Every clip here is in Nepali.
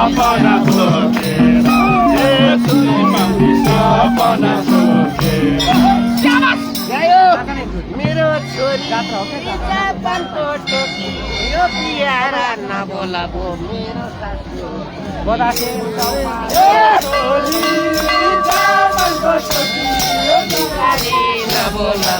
सपना सोचेर यसरी माथि सपना सोचेर मेरो छोरी जापानको टोकी यो पियारा नबोला भो मेरो सासु नबोला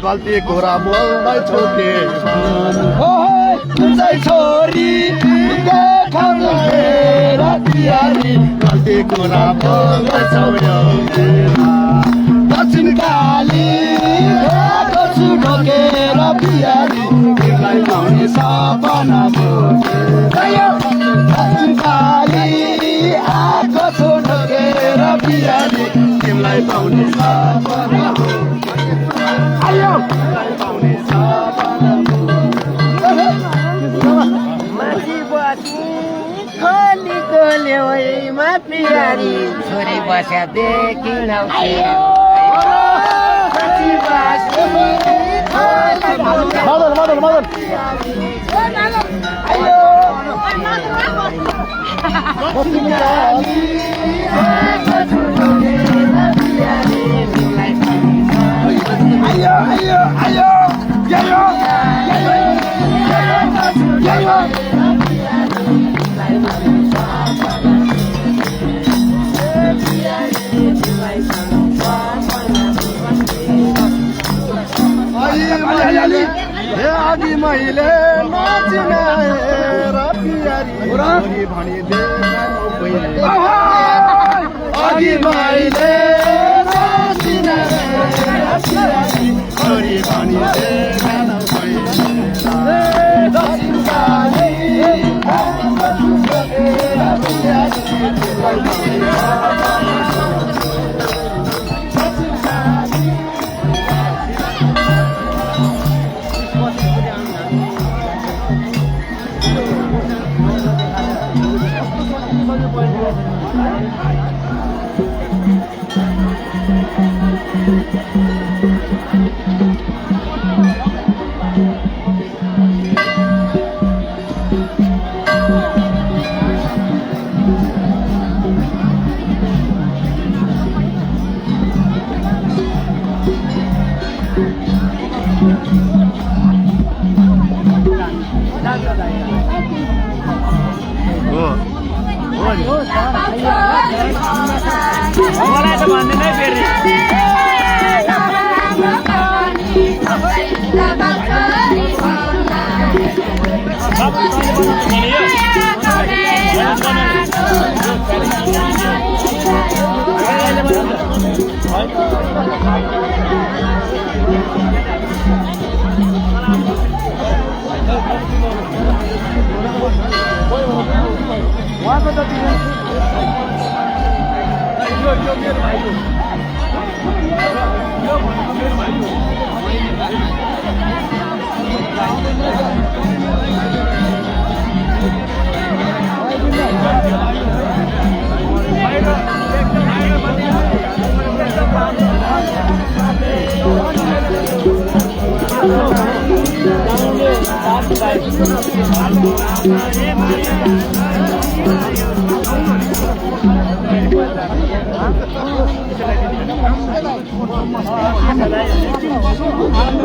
गल्ती कुरा बोल्दै छोके छोरी गल्ती कुरा बोल्दैछौ दक्षिण काली ढोकेर बिहारी तिमीलाई पाउने सपना दक्षिण काली आएको छु ढोकेर बिहारी तिमीलाई पाउने सपना पियारी छोरी बस्या देखिन आदि मैले नचिनाएर पियारी भनिदे अघि मैले नचिनाएर पियारी भनिदे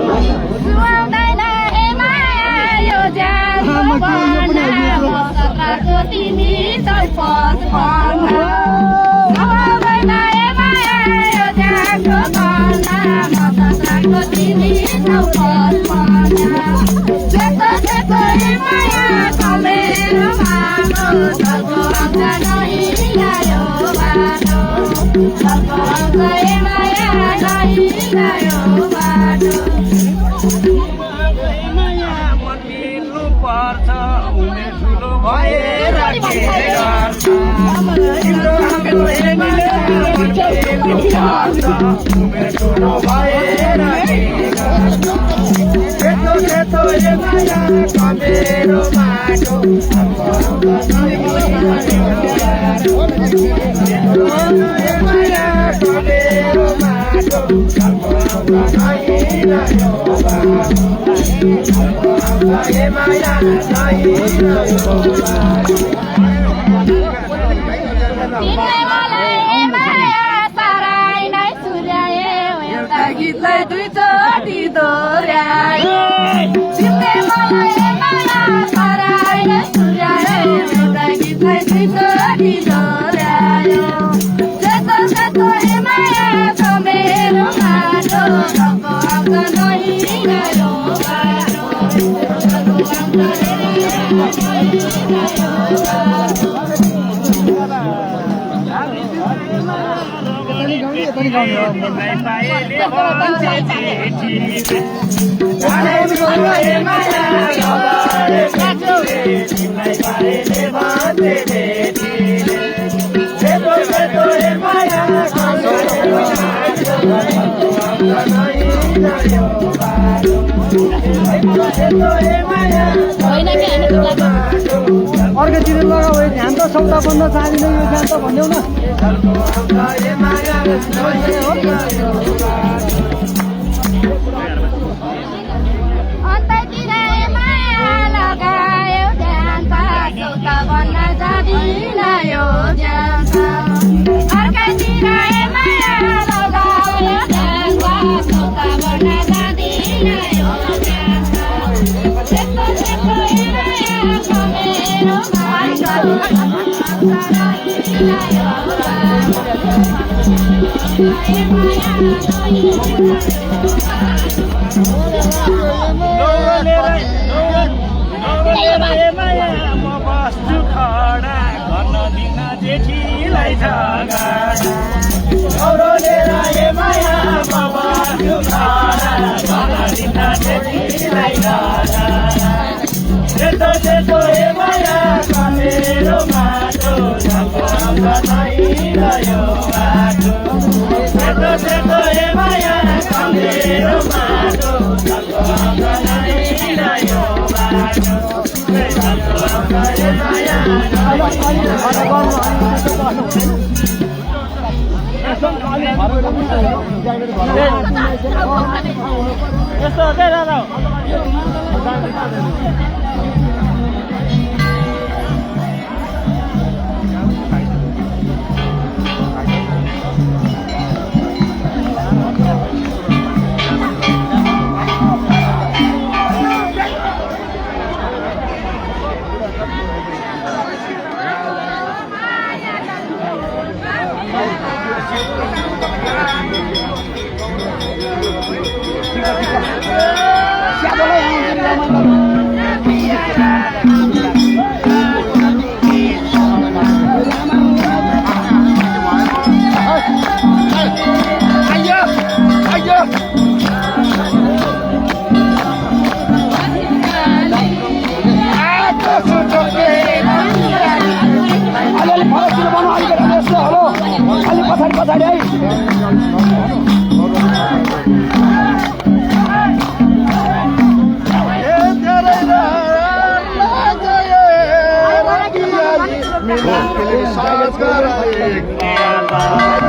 सुहाउँदैन हे माया यो ज्यानको बना म सत्रको तिमी चौपट बना सुहाउँदैन हे माया यो ज्यानको बना म सत्रको तिमी चौपट बना सेतो सेतो हे माया मेरो बाटो सर्को अङ्ग नहिँडायो बाटो सर्को अङ्ग हे माया नहिँडायो बाटो पर्छ उमेर ठुलो भएर के गर्छ तिम्रो उमेर ठुलो भएर के गर्छ सेतो सेतो हे माया मेरो बाटो हे माया मेरो बाटो हे माया तिमीलाई मलाई हे माया साराई नै सुल्याए एउटा गीतलाई दुईचोटि दोहोऱ्याए तिमीलाई मलाई हे माया साराई नै सुल्याए एउटा गीतलाई दुईचोटि दोहोऱ्यायो सेतो सेतो हे माया छ मेरो बाटो सबको अङ्ग नहिँडायो बाटो सबको अङ्ग नहिँडायो अर्कोतिर लगाऊ ध्यान त सौदा बन्न चाहिँदैन यो ध्यान त भनिदेऊ न अन्ततिर माया लगायो ध्यान त सौदा बन्न जाँदिन यो ध्यान त अर्कैतिर माया लगायो ध्यान त सौदा बन्न जाँदिन यो ध्यान त सेतो सेतो माया छ मेरो बाटो माया म बस्छु खडा गर्न दिन जेठीलाई झगडा माया म बस्छु खडा गर्न दिन जेठीलाई झगडा सेतो सेतो हे माया मेरो बाटो नहिँडायो बाटो सेतो सेतो हे माया मेरो बाटो नहिँडायो बाटो यस्तो हो क्या दादा साथ